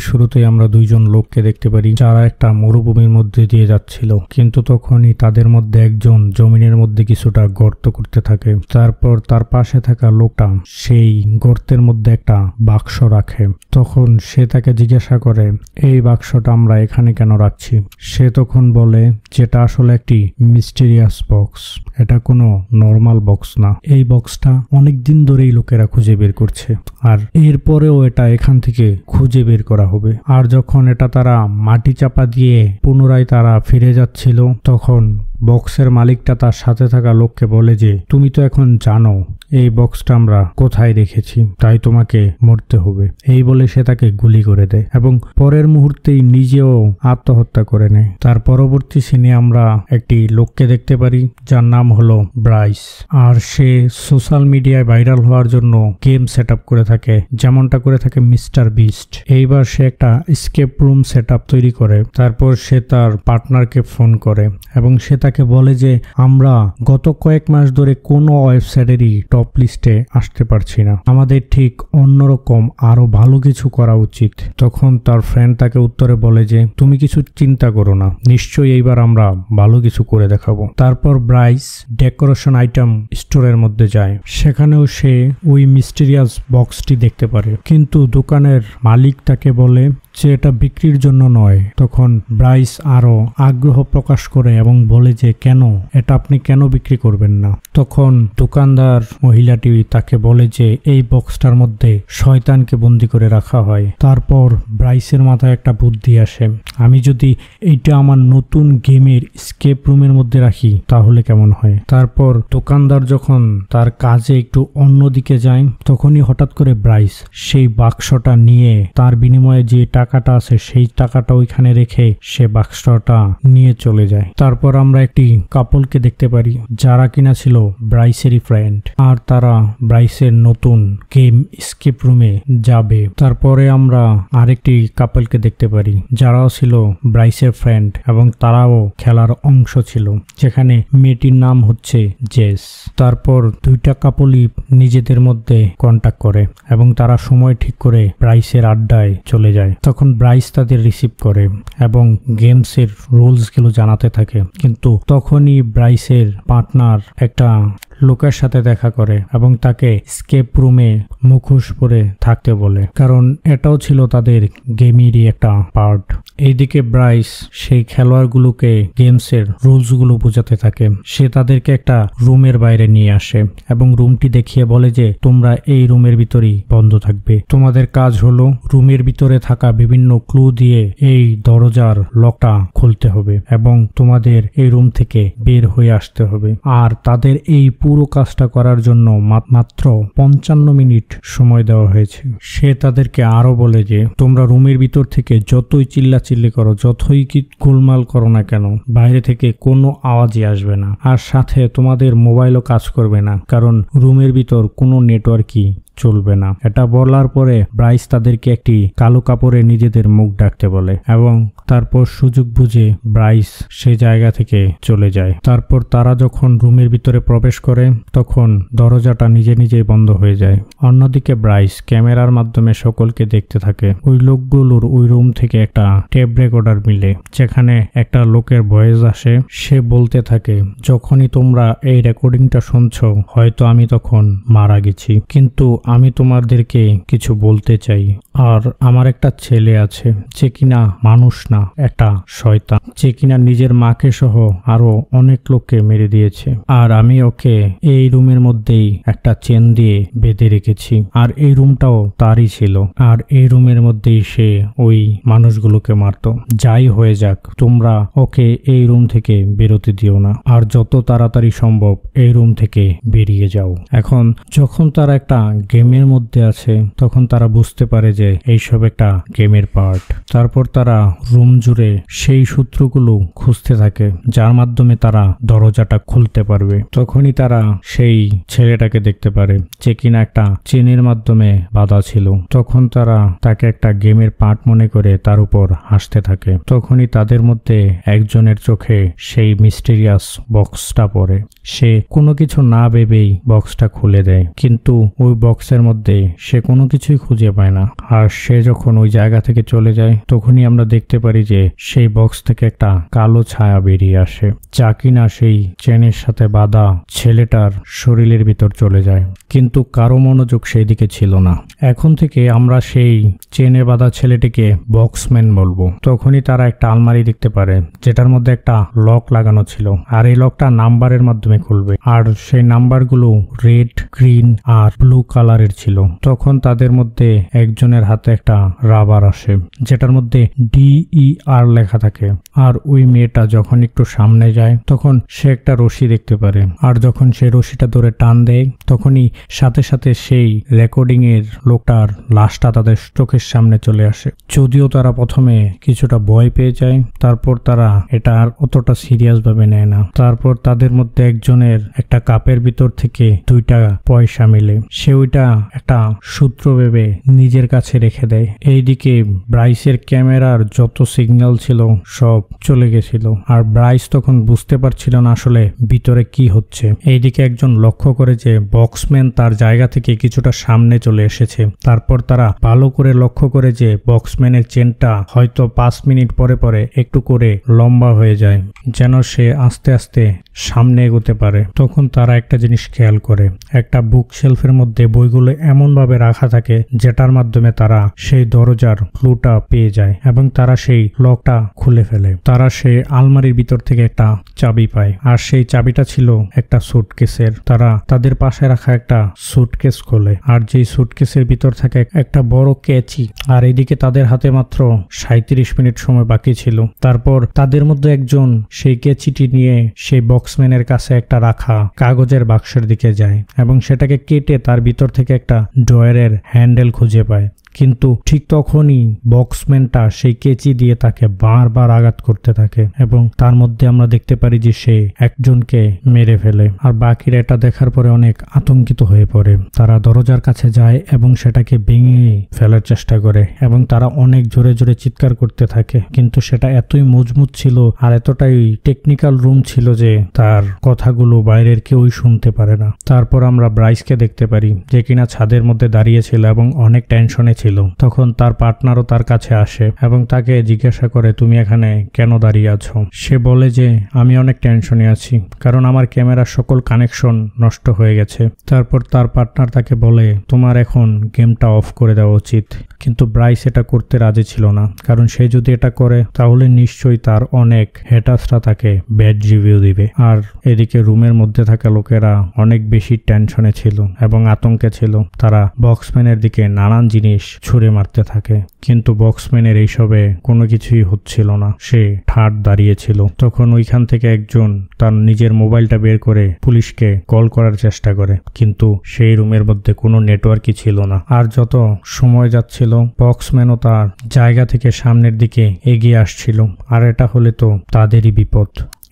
মুভির শুরুতেই আমরা দুইজন লোককে দেখতে পারি যারা একটা মরুভূমির মধ্যে দিয়ে যাচ্ছিল, কিন্তু তখনই তাদের মধ্যে একজন জমিনের মধ্যে কিছুটা গর্ত করতে থাকে। তারপর তার পাশে থাকা লোকটা সেই গর্তের মধ্যে একটা বাক্স রাখে। তখন সে তাকে জিজ্ঞাসা করে, এই বাক্সটা আমরা এখানে কেন রাখছি? সে তখন বলে, যেটা আসলে একটি মিস্টেরিয়াস বক্স, এটা কোনো নর্মাল বক্স না। এই বক্সটা অনেকদিন ধরেই লোকেরা খুঁজে বের করছে, আর এরপরেও এটা এখান থেকে খুঁজে বের করা হবে। আর যখন এটা তারা মাটি চাপা দিয়ে পুনরায় তারা ফিরে যাচ্ছিল, তখন বক্সের মালিকটা তার সাথে থাকা লোককে বলে যে, তুমি তো এখন জানো এই বক্সটা আমরা কোথায় রেখেছি, তাই তোমাকে মরতে হবে। এই বলে সে তাকে গুলি করে দেয় এবং পরের মুহূর্তেই নিজেও আত্মহত্যা করে নেয়। তার পরবর্তী সিনে আমরা একটি লোককে দেখতে পারি যার নাম হলো ব্রাইস, আর সে সোশ্যাল মিডিয়ায় ভাইরাল হওয়ার জন্য গেম সেট আপ করে থাকে, যেমনটা করে থাকে মিস্টার বিস্ট। এইবার সে একটা এসকেপ রুম সেট আপ তৈরি করে। তারপর সে তার পার্টনারকে ফোন করে এবং সে তাকে বলে যে, আমরা গত কয়েক মাস ধরে কোনো ওয়েবসাইটেরই টপ লিস্টে আসতে পারছি না, আমাদের ঠিক অন্যরকম আরো ভালো কিছু করা উচিত। তখন তার ফ্রেন্ড তাকে উত্তরে বলে যে, তুমি কিছু চিন্তা করো না, নিশ্চয়ই এইবার আমরা ভালো কিছু করে দেখাবো। তারপর ব্রাইস ডেকোরেশন আইটেম স্টোরের মধ্যে যায়, সেখানেও সে ওই মিস্টেরিয়াস বক্সটি দেখতে পারে, কিন্তু দোকানের মালিক তাকে বলে যে এটা বিক্রির জন্য নয়। তখন ব্রাইস আরো আগ্রহ প্রকাশ করে এবং বলে যে, কেন এটা আপনি কেন বিক্রি করবেন না? তখন দোকানদার মহিলাটি তাকে বলে যে, এই বক্সটার মধ্যে শয়তানকে বন্দি করে রাখা হয়। তারপর ব্রাইসের মাথায় একটা বুদ্ধি আসে, আমি যদি এইটা আমার নতুন গেমের স্কেপ রুমের মধ্যে রাখি তাহলে কেমন হয়? তারপর দোকানদার যখন তার কাজে একটু অন্যদিকে যায়, তখনই হঠাৎ করে ব্রাইস সেই বাক্সটা নিয়ে তার বিনিময়ে যে টাকাটা আছে সেই টাকাটা ওইখানে রেখে সে বাক্সটা নিয়ে চলে যায়। তারপর আমরা একটি কাপলকে দেখতে পারি যারা কিনা ছিল ব্রাইসেরই ফ্রেন্ড, আর তারা ব্রাইসের নতুন গেম স্কেপ রুমে যাবে। তারপরে আমরা আরেকটি কাপলকে দেখতে পারি যারাও ছিল ব্রাইসের ফ্রেন্ড এবং তারাও খেলার অংশ ছিল, যেখানে মেয়েটির নাম হচ্ছে জেস। তারপর দুইটা কাপলই নিজেদের মধ্যে কন্টাক্ট করে এবং তারা সময় ঠিক করে ব্রাইসের আড্ডায় চলে যায়। তখন ব্রাইস তাদের রিসিভ করে এবং গেমসের রুলস গুলো জানাতে থাকে, কিন্তু তখনই ব্রাইসের পার্টনার একটা লোকের সাথে দেখা করে এবং তাকে স্কেপ রুমে মুখোশ পরে থাকতে বলে, কারণ এটাও ছিল তাদের গেমেরই একটা পার্ট। এইদিকে ব্রাইস সেই খেলোয়াড়গুলোকে গেমসের রুলসগুলো বোঝাতে থাকে। সে তাদেরকে একটা রুমের বাইরে নিয়ে আসে এবং রুমটি দেখিয়ে বলে যে, তোমরা এই রুমের ভিতরেই বন্ধ থাকবে, তোমাদের কাজ হলো রুমের ভিতরে থাকা বিভিন্ন ক্লু দিয়ে এই দরজার লকটা খুলতে হবে এবং তোমাদের এই রুম থেকে বের হয়ে আসতে হবে। আর তাদের এই পুরো কাজটা করার জন্য মাত্র 55 মিনিট সময় দেওয়া হয়েছে। সে তাদেরকে আরো বলে যে, তোমরা রুমের ভিতর থেকে যতই চিল্লাচিল্লি করো, যতই কি গোলমাল করো না কেন, বাইরে থেকে কোনো আওয়াজই আসবে না, আর সাথে তোমাদের মোবাইলও কাজ করবে না, কারণ রুমের ভিতর কোনো নেটওয়ার্কই চলবে না। এটা বলার পরে ব্রাইস তাদেরকে একটি কালো কাপড়ে নিজেদের মুখ ঢাকতে বলে এবং তারপর সুযোগ বুঝে ব্রাইস সে জায়গা থেকে চলে যায়। তারপর তারা যখন রুমের ভিতরে প্রবেশ করে, তখন দরজাটা নিজে নিজেই বন্ধ হয়ে যায়। অন্যদিকে ব্রাইস ক্যামেরার মাধ্যমে সকলকে দেখতে থাকে। ওই লোকগুলোর ওই রুম থেকে একটা টেপ রেকর্ডার মিলে, যেখানে একটা লোকের ভয়েস আসে। সে বলতে থাকে, যখনই তোমরা এই রেকর্ডিংটা শুনছো, হয়তো আমি তখন মারা গেছি, কিন্তু আমি তোমাদেরকে কিছু বলতে চাই। আর আমার একটা ছেলে আছে যে কিনা মানুষ না, একটা শয়তান, যে কিনা নিজের মাকে সহ আরো অনেক লোককে মেরে দিয়েছে। আর আমি ওকে এই রুমের মধ্যেই একটা চেন দিয়ে বেঁধে রেখেছি, আর এই রুমটাও তারই ছিল, আর এই রুমের মধ্যেই সে ওই মানুষগুলোকে মারত। যাই হয়ে যাক, তোমরা ওকে এই রুম থেকে বেরোতে দিও না, আর যত তাড়াতাড়ি সম্ভব এই রুম থেকে বেরিয়ে যাও। এখন যখন তারা একটা গেমের মধ্যে আছে, তখন তারা বুঝতে পারে যে এইসব একটা গেমের পার্ট। তারপর তারা রুম জুড়ে সেই সূত্রগুলো খুঁজতে থাকে, যার মাধ্যমে তারা দরজাটা খুলতে পারবে। তখনই তারা সেই ছেলেটাকে দেখতে পারে যে কিনা একটা চেনের মাধ্যমে বাঁধা ছিল। তখন তারা তাকে একটা গেমের পার্ট মনে করে তার উপর হাসতে থাকে। তখনই তাদের মধ্যে একজনের চোখে সেই মিস্টেরিয়াস বক্সটা পড়ে সে কোনো কিছু না ভেবেই বক্সটা খুলে দেয়, কিন্তু ওই বক্সের মধ্যে সে কোনো কিছুই খুঁজে পায় না। আর সে যখন ওই জায়গা থেকে চলে যায় তখনই আমরা দেখতে পারি যে সেই বক্স থেকে একটা কালো ছায়া বেরিয়ে আসে, যা কিনা সেই চেনের সাথে বাঁধা ছেলেটার শরীরের ভিতর চলে যায়। কিন্তু কারো মনোযোগ সেই দিকে ছিল না। এখন থেকে আমরা সেই চেনে বাঁধা ছেলেটিকে বক্সম্যান বলবো। তখনই তারা একটা আলমারি দেখতে পারে যেটার মধ্যে একটা লক লাগানো ছিল, আর এই লকটা নাম্বারের মাধ্যমে খুলবে, আর সেই নাম্বারগুলো রেড, গ্রিন আর ব্লু কালারের ছিল। তখন তাদের মধ্যে একজনের হাতে একটা রাবার আসে যেটার মধ্যে DER লেখা থাকে, আর ওই মেয়েটা যখন একটু সামনে যায় তখন সে একটা রশি দেখতে পারে, আর যখন সে রশিটা ধরে টান দেয় তখনই সাথে সাথে সেই রেকর্ডিং এর লোকটার লাশটা তাদের চোখের সামনে চলে আসে। যদিও তারা প্রথমে কিছুটা ভয় পেয়ে যায়, তারপর তারা এটা আর অতটা সিরিয়াস ভাবে নেয় না। তারপর তাদের মধ্যে একজনের একটা কাপের ভিতর থেকে 2টা পয়সা মিলে, সে ওইটা একটা সূত্র ভেবে নিজের কাছে রেখে দেয়। এইদিকে ব্রাইসের ক্যামেরার যত সিগন্যাল ছিল সব চলে গেছিল, আর ব্রাইস তখন বুঝতে পারছিল না আসলে ভিতরে কি হচ্ছে। এইদিকে একজন লক্ষ্য করে যে বক্সম্যান তার জায়গা থেকে কিছুটা সামনে চলে এসেছে। তারপর তারা ভালো করে লক্ষ্য করে যে বক্সম্যানের চেনটা হয়তো 5 মিনিট পরে পরে একটু করে লম্বা হয়ে যায়, যেন সে আস্তে আস্তে সামনে এগোতে পারে। তখন তারা একটা জিনিস খেয়াল করে, একটা বুক শেলফের মধ্যে বইগুলো এমন ভাবে রাখা থাকে যেটার মাধ্যমে তারা সেই দরজার ক্লুটা পেয়ে যায় এবং তারা সেই লকটা খুলে ফেলে। তারা সেই আলমারির ভিতর থেকে একটা চাবি পায়, আর সেই চাবিটা ছিল একটা সুটকেসের। তারা তাদের পাশে রাখা একটা সুটকেস খোলে, আর যেই সুটকেসের ভিতর থাকে একটা বড় ক্যাচি, আর এদিকে তাদের হাতে মাত্র 37 মিনিট সময় বাকি ছিল। তারপর তাদের মধ্যে একজন সেই ক্যাচিটি নিয়ে সেই বক্সম্যানের কাছে একটা রাখা কাগজের বাক্সের দিকে যায় এবং সেটাকে কেটে তার ভিতর থেকে একটা ড্রয়ারের হ্যান্ডেল খুঁজে পায়। কিন্তু ঠিক তখনই বক্সম্যানটা সেই কেচি দিয়ে তাকে বারবার আঘাত করতে থাকে এবং তার মধ্যে আমরা দেখতে পারি যে সে একজনকে মেরে ফেলে। আর বাকিরা এটা দেখার পরে অনেক আতঙ্কিত হয়ে পড়ে। তারা দরজার কাছে যায় এবং সেটাকে ভেঙে ফেলার চেষ্টা করে এবং তারা অনেক জোরে জোরে চিৎকার করতে থাকে, কিন্তু সেটা এতই মজবুত ছিল আর এতটাই টেকনিক্যাল রুম ছিল যে তার কথাগুলো বাইরের কেউই শুনতে পারে না। তারপর আমরা ব্রাইসকে দেখতে পারি যে কিনা ছাদের মধ্যে দাঁড়িয়ে ছিল এবং অনেক টেনশনে ছিল। তখন তার পার্টনারও তার কাছে আসে এবং তাকে জিজ্ঞাসা করে, তুমি এখানে কেন দাঁড়িয়ে আছো? সে বলে যে আমি অনেক টেনশনে আছি কারণ আমার ক্যামেরার সকল কানেকশন নষ্ট হয়ে গেছে। তারপর তার পার্টনার তাকে বলে, তোমার এখন গেমটা অফ করে দেওয়া উচিত। কিন্তু ব্রাইস এটা করতে রাজি ছিল না, কারণ সে যদি এটা করে তাহলে নিশ্চয়ই তার অনেক হেটার্সরা তাকে ব্যাড রিভিউ দিবে। আর এদিকে রুমের মধ্যে থাকা লোকেরা অনেক বেশি টেনশনে ছিল এবং আতঙ্কে ছিল। তারা বক্সম্যানের দিকে নানান জিনিস ছুঁড়ে মারতে থাকে, কিন্তু বক্সম্যানের এইসবে কোনো কিছুই হচ্ছিল না। সে ঠাট দাঁড়িয়েছিল। তখন ওইখান থেকে একজন তার নিজের মোবাইলটা বের করে পুলিশকে কল করার চেষ্টা করে, কিন্তু সেই রুমের মধ্যে কোনো নেটওয়ার্কই ছিল না। আর যত সময় যাচ্ছিল বক্সম্যানও তার জায়গা থেকে সামনের দিকে এগিয়ে আসছিল, আর এটা হলে তো তাদেরই বিপদ।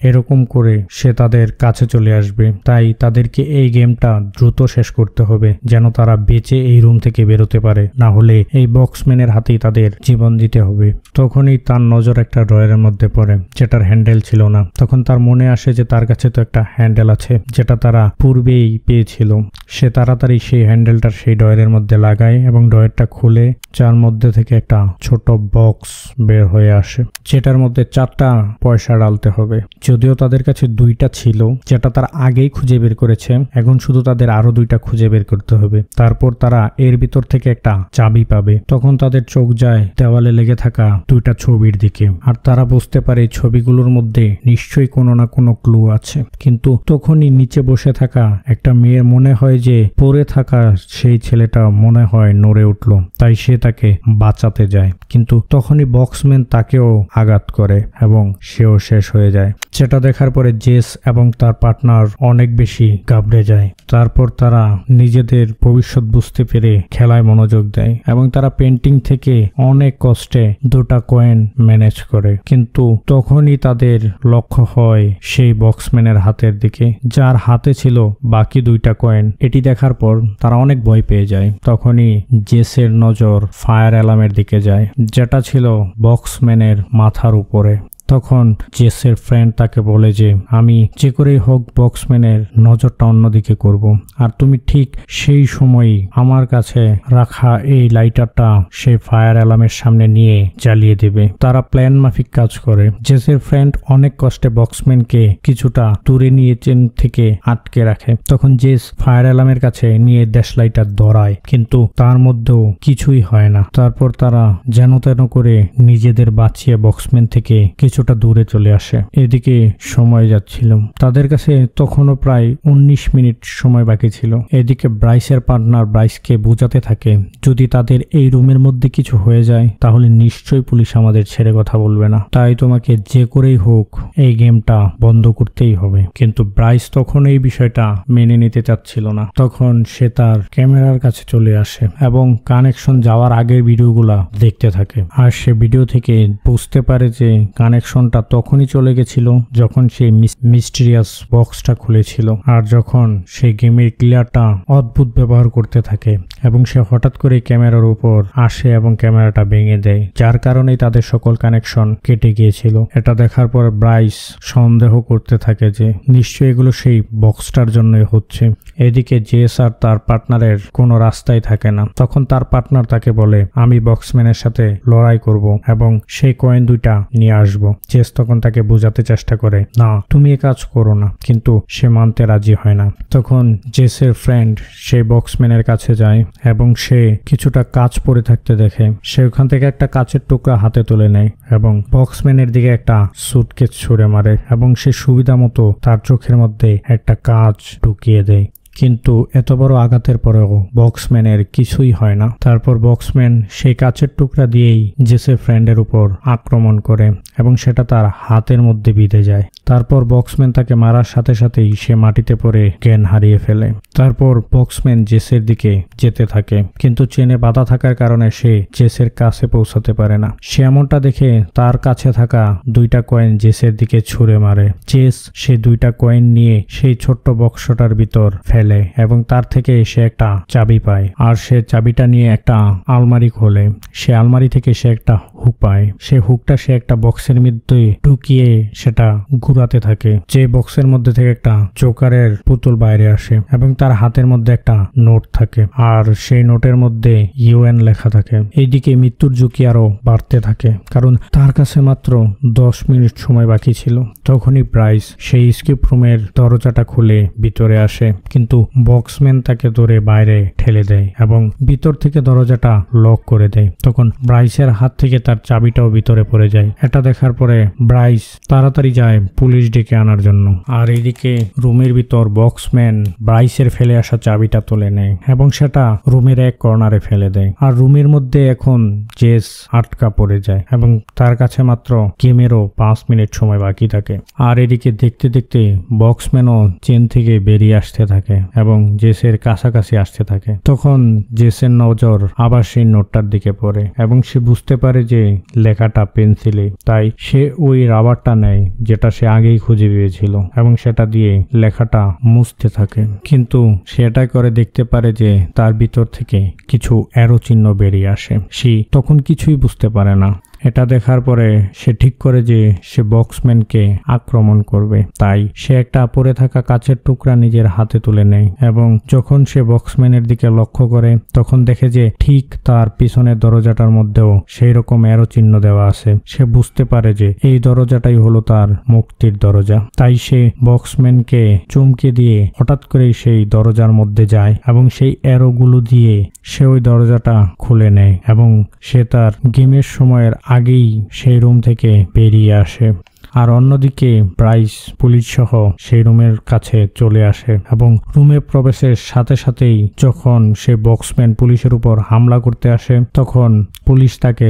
এরকম করে সে তাদের কাছে চলে আসবে, তাই তাদেরকে এই গেমটা দ্রুত শেষ করতে হবে যেন তারা বেঁচে এই রুম থেকে বেরোতে পারে, না হলে এই বক্সম্যানের হাতেই তাদের জীবন দিতে হবে। তখনই তার নজর একটা ড্রয়ারের মধ্যে পড়ে যেটার হ্যান্ডেল ছিল না। তখন তার মনে আসে যে তার কাছে তো একটা হ্যান্ডেল আছে যেটা তারা পূর্বেই পেয়েছিল। সে তাড়াতাড়ি সেই হ্যান্ডেলটা সেই ড্রয়ারের মধ্যে লাগায় এবং ড্রয়ারটা খুলে যার মধ্যে থেকে একটা ছোট বক্স বের হয়ে আসে যেটার মধ্যে 4টা পয়সা ডালতে হবে। যদিও তাদের কাছে 2টা ছিল যেটা তারা আগেই খুঁজে বের করেছে, এখন শুধু তাদের আরো 2টা খুঁজে বের করতে হবে। তারপর তারা এর ভিতর থেকে একটা চাবি পাবে। তখন তাদের চোখ যায় দেওয়ালে লেগে থাকা 2টা ছবির দিকে, আর তারা বুঝতে পারে এই ছবিগুলোর মধ্যে নিশ্চয়ই কোনো না কোনো ক্লু আছে। কিন্তু তখনই নিচে বসে থাকা একটা মেয়ের মনে হয় যে পড়ে থাকা সেই ছেলেটা মনে হয় নড়ে উঠল, তাই সে তাকে বাঁচাতে যায়। কিন্তু তখনই বক্সম্যান তাকেও আঘাত করে এবং সেও শেষ হয়ে যায়। যেটা দেখার পরে জেস এবং তার পার্টনার অনেক বেশি ঘাবড়ে যায়। তারপর তারা নিজেদের ভবিষ্যৎ বুঝতে পেরে খেলায় মনোযোগ দেয় এবং তারা পেন্টিং থেকে অনেক কষ্টে 2টা কয়েন ম্যানেজ করে। কিন্তু তখনই তাদের লক্ষ্য হয় সেই বক্সম্যানের হাতের দিকে, যার হাতে ছিল বাকি 2টা কয়েন। এটি দেখার পর তারা অনেক ভয় পেয়ে যায়। তখনই জেসের নজর ফায়ার অ্যালার্মের দিকে যায় যেটা ছিল বক্সম্যানের মাথার উপরে। তখন জেসের ফ্রেন্ড তাকে বলে যে আমি যে করেই হোক বক্সম্যানের নজরটা অন্যদিকে করব, আর তুমি ঠিক সেই সময়ই আমার কাছে রাখা এই লাইটারটা সেই ফায়ার অ্যালার্মের সামনে নিয়ে জ্বালিয়ে দেবে। তারা প্ল্যান মাফিক কাজ করে। জেসের ফ্রেন্ড অনেক কষ্টে বক্সম্যানকে কিছুটা দূরে নিয়ে চেন থেকে আটকে রাখে। তখন জেস ফায়ার অ্যালার্মের কাছে নিয়ে দেশ লাইটার ধরায়, কিন্তু তার মধ্যেও কিছুই হয় না। তারপর তারা যেন তেন করে নিজেদের বাঁচিয়ে বক্সম্যান থেকে কিছুটা দূরে চলে আসে। এদিকে সময় যাচ্ছিল, তাদের কাছে তখনও প্রায় 19 মিনিট সময় বাকি ছিল। এদিকে ব্রাইসের পার্টনার ব্রাইসকে বোঝাতে থাকে যদি তাদের এই রুমের মধ্যে কিছু হয়ে যায় তাহলে নিশ্চয়ই পুলিশ আমাদের ছেড়ে কথা বলবে না, তাই তোমাকে যে করেই হোক এই গেমটা বন্ধ করতেই হবে। কিন্তু ব্রাইস তখন এই বিষয়টা মেনে নিতে চাচ্ছিল না। তখন সে তার ক্যামেরার কাছে চলে আসে এবং কানেকশন যাওয়ার আগের ভিডিওগুলা দেখতে থাকে। আর সে ভিডিও থেকে বুঝতে পারে যে কানেকশনটা তখনই চলে গেছিল যখন সে মিস্টিরিয়াস বক্সটা খুলেছিল, আর যখন সে গেমের ক্লিয়ারটা অদ্ভুত ব্যবহার করতে থাকে এবং সে হঠাৎ করে ক্যামেরার উপর আসে এবং ক্যামেরাটা ভেঙে দেয়, যার কারণেই তাদের সকল কানেকশন কেটে গিয়েছিল। এটা দেখার পর ব্রাইস সন্দেহ করতে থাকে যে নিশ্চয়ই এগুলো সেই বক্সটার জন্যই হচ্ছে। এদিকে জেস আর তার পার্টনারের কোনো রাস্তাই থাকে না। তখন তার পার্টনার তাকে বলে আমি বক্সম্যানের সাথে লড়াই করব এবং সেই কয়েন দুইটা নিয়ে আসব। জেস তখন তাকে বোঝাতে চেষ্টা করে না তুমি এ কাজ করো না, কিন্তু সে মানতে রাজি হয় না। তখন জেসের ফ্রেন্ড সেই বক্সম্যানের কাছে যায় এবং সে কিছুটা কাঁচ পড়ে থাকতে দেখে। সে ওখান থেকে একটা কাঁচের টুকরা হাতে তুলে নেয় এবং বক্সম্যানের দিকে একটা সুটকেস ছুঁড়ে মারে এবং সে সুবিধা মতো তার চোখের মধ্যে একটা কাঁচ ঢুকিয়ে দেয়। কিন্তু এত বড় আঘাতের পরেও বক্সম্যানের কিছুই হয় না। তারপর বক্সম্যান সেই কাঁচের টুকরা দিয়েই জেসের ফ্রেন্ডের উপর আক্রমণ করে এবং সেটা তার হাতের মধ্যে বিঁধে যায়। তারপর বক্সম্যান তাকে মারার সাথে সাথেই সে মাটিতে পড়ে জ্ঞান হারিয়ে ফেলে। তারপর বক্সম্যান জেসের দিকে যেতে থাকে, কিন্তু চেনে বাধা থাকার কারণে সে জেসের কাছে পৌঁছাতে পারে না। সে এমনটা দেখে তার কাছে থাকা দুইটা কয়েন জেসের দিকে ছুঁড়ে মারে। জেস সে দুইটা কয়েন নিয়ে সেই ছোট্ট বক্সটার ভিতর ফেলে এবং তার থেকে সে একটা চাবি পায়, আর সে চাবিটা নিয়ে একটা আলমারি খোলে। সে আলমারি থেকে সে একটা হুক পায়। সে হুকটা সে একটা বক্সের মধ্যে ঢুকিয়ে সেটা ঘুরাতে থাকে। যে বক্সের মধ্যে থেকে একটা জোকারের পুতুল বাইরে আসে এবং তার হাতের মধ্যে একটা নোট থাকে, আর সেই নোটের মধ্যে ইউএন লেখা থাকে। এইদিকে মৃত্যুর ঝুঁকি আরো বাড়তে থাকে, কারণ তার কাছে মাত্র 10 মিনিট সময় বাকি ছিল। তখনই ব্রাইস সেই স্কিপ রুমের দরজাটা খুলে ভিতরে আসে, কিন্তু বক্সম্যান তাকে ধরে বাইরে ঠেলে দেয় এবং ভিতর থেকে দরজাটা লক করে দেয়। তখন ব্রাইসের হাত থেকে তার চাবিটাও ভিতরে পড়ে যায়। এটা দেখার পরে ব্রাইস তাড়াতাড়ি যায় পুলিশ ডেকে আনার জন্য, আর এদিকে রুমের ভিতর বক্সম্যান ব্রাইসের ফেলে আসা চাবিটা তুলে নেয় এবং সেটা রুমের এক কর্নারে ফেলে দেয়। আর রুমের মধ্যে এখন জেস আটকা পড়ে যায় এবং তার কাছে মাত্র গেমেরও 5 মিনিট সময় বাকি থাকে। আর এদিকে দেখতে দেখতে বক্সম্যানও চেন থেকে বেরিয়ে আসতে থাকে এবং জেসের কাছাকাছি আসতে থাকে। তখন জেসের নজর আবার সেই নোটটার দিকে পড়ে এবং সে বুঝতে পারে যে লেখাটা পেন্সিলে, তাই সে ওই রাবারটা নেয় যেটা সে আগেই খুঁজে পেয়েছিল এবং সেটা দিয়ে লেখাটা মুছতে থাকে। কিন্তু সেটা করে দেখতে পারে যে তার ভিতর থেকে কিছু অ্যারো চিহ্ন বেরিয়ে আসে। সে তখন কিছুই বুঝতে পারে না। এটা দেখার পরে সে ঠিক করে যে সে বক্সম্যানকে আক্রমণ করবে, তাই সে একটা পড়ে থাকা কাচের টুকরা নিজের হাতে তুলে নেয় এবং যখন সে বক্সম্যানের দিকে লক্ষ্য করে তখন দেখে যে ঠিক তার পিছনের দরজাটার মধ্যেও সেই রকম অ্যারো চিহ্ন দেওয়া আছে। সে বুঝতে পারে যে এই দরজাটাই হলো তার মুক্তির দরজা, তাই সে বক্সম্যানকে চমকে দিয়ে হঠাৎ করেই সেই দরজার মধ্যে যায় এবং সেই অ্যারোগুলো দিয়ে সে ওই দরজাটা খুলে নেয় এবং সে তার গেমের সময়ের আগেই সেই রুম থেকে বেরিয়ে আসে। আর অন্যদিকে ব্রাইস পুলিশ সহ সেই রুমের কাছে চলে আসে এবং রুমে প্রবেশের সাথে সাথেই যখন সে বক্সম্যান পুলিশের উপর হামলা করতে আসে তখন পুলিশ তাকে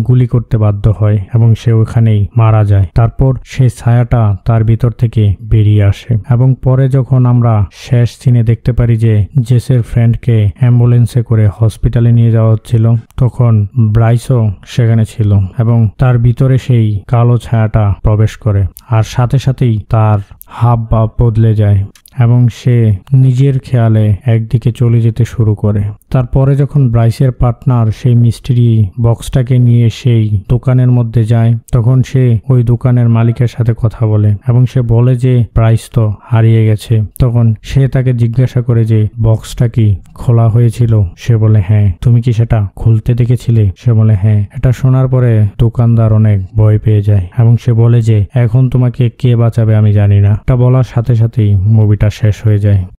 গুলি করতে বাধ্য হয় এবং সে ওখানেই মারা যায়। তারপর সেই ছায়াটা তার ভিতর থেকে বেরিয়ে আসে এবং পরে যখন আমরা শেষ সিনে দেখতে পারি যে জেসের ফ্রেন্ডকে অ্যাম্বুলেন্সে করে হসপিটালে নিয়ে যাওয়া হচ্ছিল, তখন ব্রাইসও সেখানে ছিল এবং তার ভিতরে সেই কালো ছায়াটা প্রবেশ করে আর সাথে সাথেই তার হাব ভাব বদলে যায় এবং সে নিজের খেয়ালে একদিকে চলে যেতে শুরু করে। তারপরে যখন ব্রাইসের পার্টনার সেই মিস্ট্রি বক্সটাকে নিয়ে সেই দোকানের মধ্যে যায়, তখন সে ওই দোকানের মালিকের সাথে কথা বলে এবং সে বলে যে ব্রাইস তো হারিয়ে গেছে। তখন সে তাকে জিজ্ঞাসা করে যে বক্সটা কি খোলা হয়েছিল? সে বলে হ্যাঁ। তুমি কি সেটা খুলতে দেখেছিলে? সে বলে হ্যাঁ। এটা শোনার পরে দোকানদার অনেক ভয় পেয়ে যায় এবং সে বলে যে এখন তোমাকে কে বাঁচাবে আমি জানি না। এটা বলার সাথে সাথেই মুভিটা শেষ হয়ে যায়।